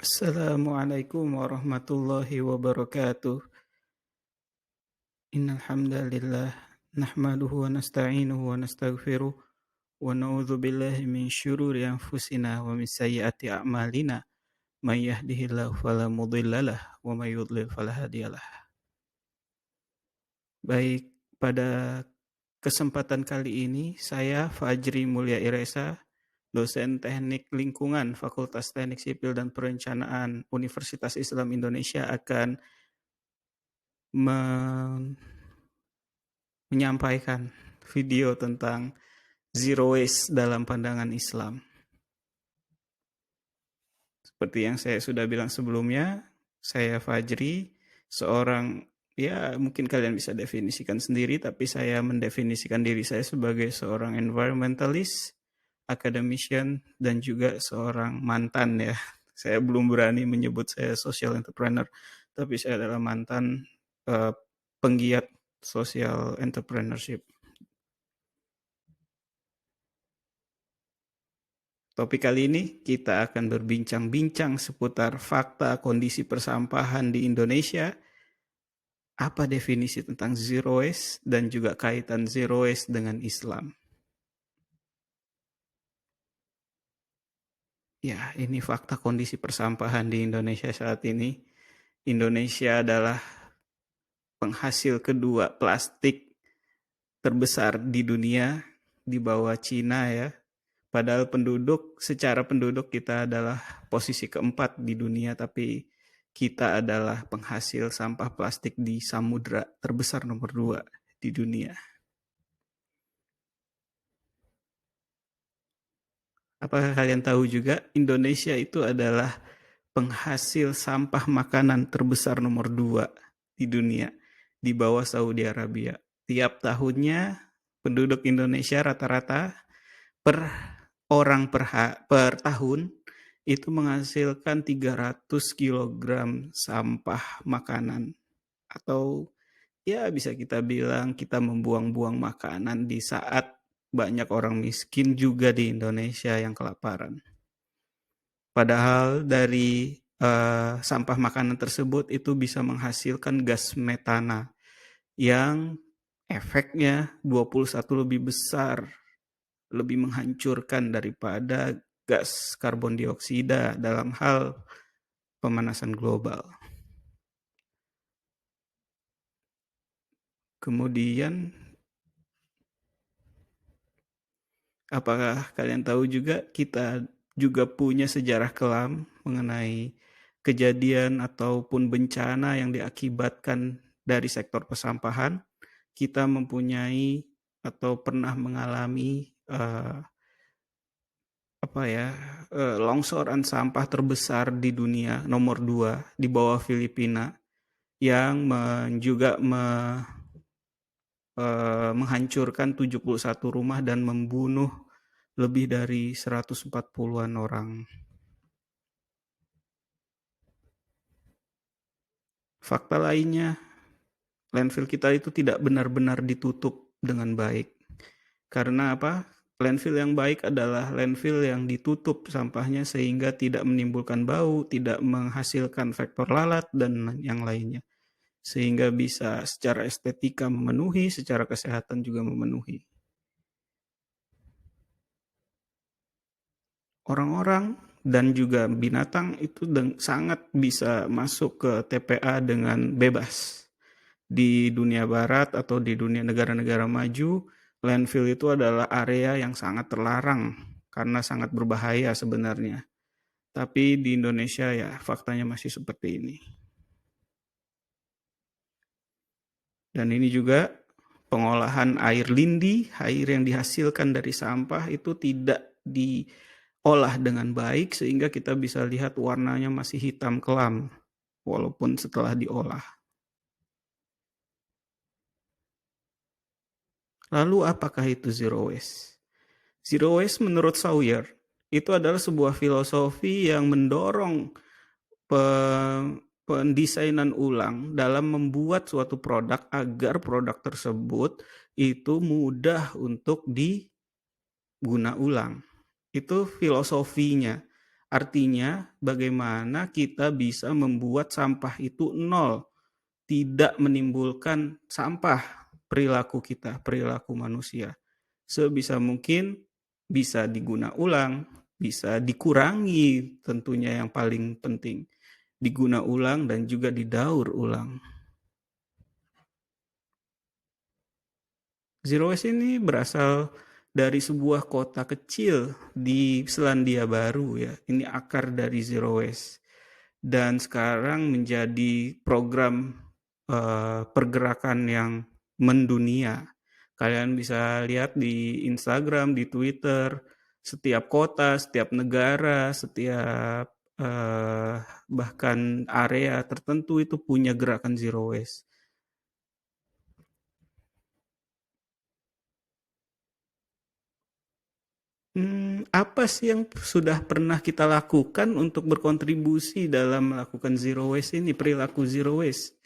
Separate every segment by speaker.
Speaker 1: Assalamualaikum warahmatullahi wabarakatuh. Innal hamdalillah nahmaduhu wa nasta'inuhu wa nastaghfiruh wa na'udzu billahi min syururi anfusina wa min sayyiati a'malina. May yahdihillahu fala mudhillalah wa may yudlil fala hadiyalah. Baik, pada kesempatan kali ini saya Fajri Mulya Iresa, dosen Teknik Lingkungan Fakultas Teknik Sipil dan Perencanaan Universitas Islam Indonesia akan menyampaikan video tentang zero waste dalam pandangan Islam. Seperti yang saya sudah bilang sebelumnya, saya Fajri, seorang, ya mungkin kalian bisa definisikan sendiri, tapi saya mendefinisikan diri saya sebagai seorang environmentalist, academician, dan juga seorang mantan ya. Saya belum berani menyebut saya social entrepreneur, tapi saya adalah mantan penggiat social entrepreneurship. Topik kali ini kita akan berbincang-bincang seputar fakta kondisi persampahan di Indonesia, apa definisi tentang zero waste, dan juga kaitan zero waste dengan Islam. Ya, ini fakta kondisi persampahan di Indonesia saat ini. Indonesia adalah penghasil kedua plastik terbesar di dunia, di bawah Cina ya. Padahal secara penduduk kita adalah posisi keempat di dunia, tapi kita adalah penghasil sampah plastik di samudra terbesar nomor 2 di dunia. Apakah kalian tahu juga Indonesia itu adalah penghasil sampah makanan terbesar nomor 2 di dunia, di bawah Saudi Arabia. Tiap tahunnya penduduk Indonesia rata-rata per orang per tahun itu menghasilkan 300 kg sampah makanan. Atau ya bisa kita bilang kita membuang-buang makanan di saat banyak orang miskin juga di Indonesia yang kelaparan. Padahal dari sampah makanan tersebut itu bisa menghasilkan gas metana yang efeknya 21 lebih besar, lebih menghancurkan daripada gas karbon dioksida dalam hal pemanasan global. Kemudian, apakah kalian tahu juga kita juga punya sejarah kelam mengenai kejadian ataupun bencana yang diakibatkan dari sektor persampahan? Kita mempunyai atau pernah mengalami longsoran sampah terbesar di dunia, nomor 2 di bawah Filipina, yang juga menghancurkan 71 rumah dan membunuh lebih dari 140-an orang. Fakta lainnya, landfill kita itu tidak benar-benar ditutup dengan baik. Karena apa? Landfill yang baik adalah landfill yang ditutup sampahnya sehingga tidak menimbulkan bau, tidak menghasilkan faktor lalat, dan yang lainnya. Sehingga bisa secara estetika memenuhi, secara kesehatan juga memenuhi. Orang-orang dan juga binatang itu sangat bisa masuk ke TPA dengan bebas. Di dunia barat atau di dunia negara-negara maju, landfill itu adalah area yang sangat terlarang karena sangat berbahaya sebenarnya. Tapi di Indonesia ya faktanya masih seperti ini. Dan ini juga pengolahan air lindi, air yang dihasilkan dari sampah itu tidak diolah dengan baik sehingga kita bisa lihat warnanya masih hitam kelam walaupun setelah diolah. Lalu apakah itu zero waste? Zero waste menurut Sawyer itu adalah sebuah filosofi yang mendorong pendesainan ulang dalam membuat suatu produk agar produk tersebut itu mudah untuk diguna ulang. Itu filosofinya. Artinya bagaimana kita bisa membuat sampah itu nol, tidak menimbulkan sampah perilaku kita, perilaku manusia. Sebisa mungkin bisa diguna ulang, bisa dikurangi tentunya yang paling penting. Diguna ulang dan juga didaur ulang. Zero waste ini berasal dari sebuah kota kecil di Selandia Baru ya. Ini akar dari zero waste. Dan sekarang menjadi program pergerakan yang mendunia. Kalian bisa lihat di Instagram, di Twitter, setiap kota, setiap negara, setiap bahkan area tertentu itu punya gerakan zero waste. Apa sih yang sudah pernah kita lakukan untuk berkontribusi dalam melakukan zero waste ini, perilaku zero waste?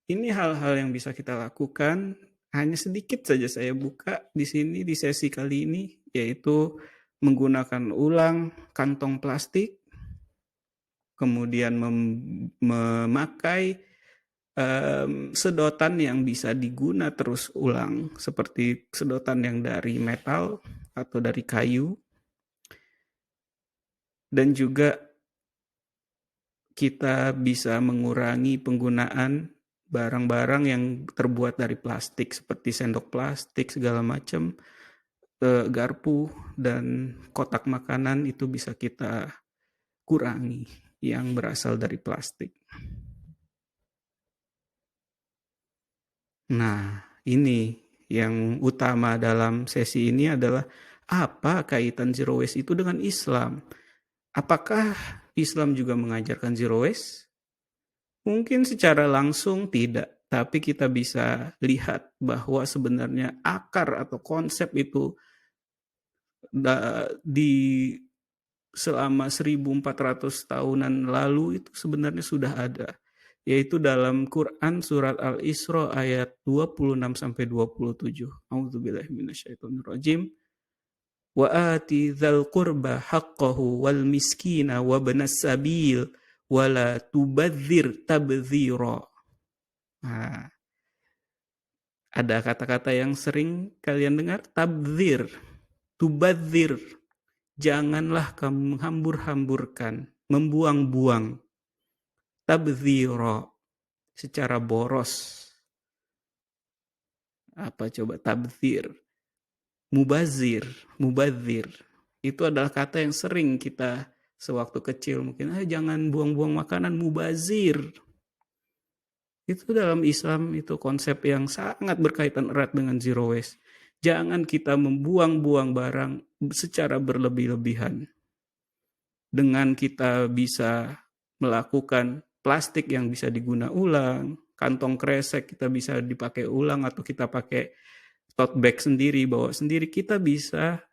Speaker 1: Ini hal-hal yang bisa kita lakukan, hanya sedikit saja saya buka di sini di sesi kali ini, yaitu menggunakan ulang kantong plastik, kemudian memakai sedotan yang bisa diguna terus ulang, seperti sedotan yang dari metal atau dari kayu, dan juga kita bisa mengurangi penggunaan barang-barang yang terbuat dari plastik seperti sendok plastik segala macam, garpu dan kotak makanan itu bisa kita kurangi yang berasal dari plastik. Nah, ini yang utama dalam sesi ini adalah apa kaitan zero waste itu dengan Islam? Apakah Islam juga mengajarkan zero waste? Mungkin secara langsung tidak, tapi kita bisa lihat bahwa sebenarnya akar atau konsep itu di selama 1400 tahunan lalu itu sebenarnya sudah ada, yaitu dalam Quran surat Al-Isra ayat 26 sampai 27. A'udzubillahi minasyaitonirrajim. Wa ati dzal qurba haqqahu wal miskina wa ibnas sabil wala tubadzir tabdzira. Nah, ada kata-kata yang sering kalian dengar, tabdzir, tubadzir. Janganlah kamu menghambur-hamburkan, membuang-buang. Tabdzira, secara boros. Apa coba tabdzir? Mubazir, mubazir. Itu adalah kata yang sering kita sewaktu kecil mungkin, jangan buang-buang makanan, mubazir. Itu dalam Islam itu konsep yang sangat berkaitan erat dengan zero waste. Jangan kita membuang-buang barang secara berlebih-lebihan. Dengan kita bisa melakukan plastik yang bisa diguna ulang, kantong kresek kita bisa dipakai ulang atau kita pakai tote bag sendiri, bawa sendiri, kita bisa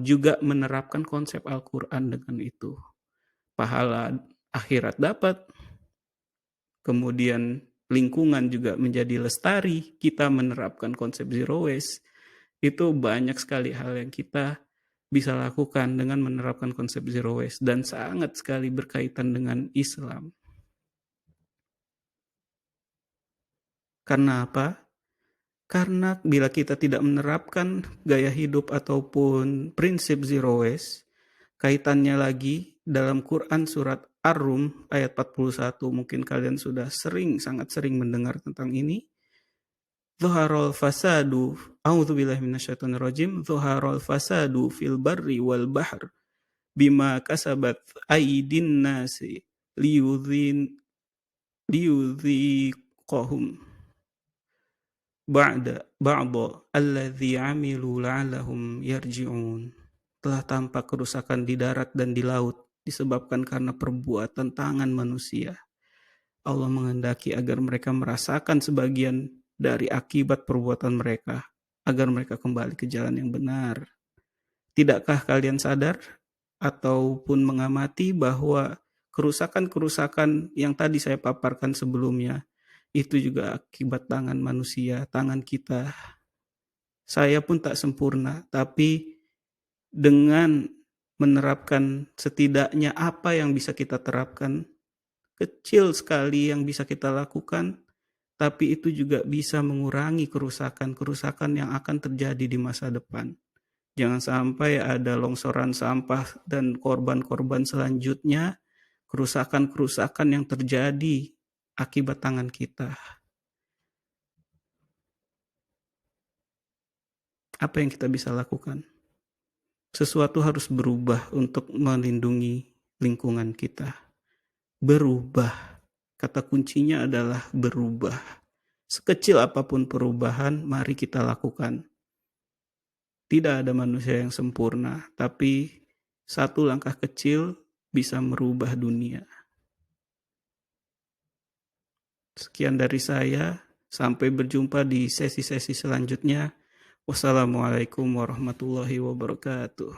Speaker 1: juga menerapkan konsep Al-Quran dengan itu. Pahala akhirat dapat, kemudian lingkungan juga menjadi lestari, kita menerapkan konsep zero waste. Itu banyak sekali hal yang kita bisa lakukan dengan menerapkan konsep zero waste dan sangat sekali berkaitan dengan Islam. Karena apa? Karena bila kita tidak menerapkan gaya hidup ataupun prinsip zero waste, kaitannya lagi dalam Quran surat Ar-Rum ayat 41, mungkin kalian sudah sangat sering mendengar tentang ini. Zuharul fasadu, a'udzubillahi minasyaitonirrajim, zuharul fasadu fil barri wal bahr bima kasabat aydin nasi liyudhiqahum ba'da alladzi 'amilu la'allahum yarji'un. Telah tampak kerusakan di darat dan di laut disebabkan karena perbuatan tangan manusia. Allah menghendaki agar mereka merasakan sebagian dari akibat perbuatan mereka, agar mereka kembali ke jalan yang benar. Tidakkah kalian sadar ataupun mengamati bahwa kerusakan-kerusakan yang tadi saya paparkan sebelumnya itu juga akibat tangan manusia, tangan kita. Saya pun tak sempurna, tapi dengan menerapkan setidaknya apa yang bisa kita terapkan. Kecil sekali yang bisa kita lakukan, tapi itu juga bisa mengurangi kerusakan-kerusakan yang akan terjadi di masa depan. Jangan sampai ada longsoran sampah dan korban-korban selanjutnya, kerusakan-kerusakan yang terjadi akibat tangan kita. Apa yang kita bisa lakukan? Sesuatu harus berubah untuk melindungi lingkungan kita. Berubah. Kata kuncinya adalah berubah. Sekecil apapun perubahan, mari kita lakukan. Tidak ada manusia yang sempurna, tapi satu langkah kecil bisa merubah dunia. Sekian dari saya, sampai berjumpa di sesi-sesi selanjutnya. Wassalamualaikum warahmatullahi wabarakatuh.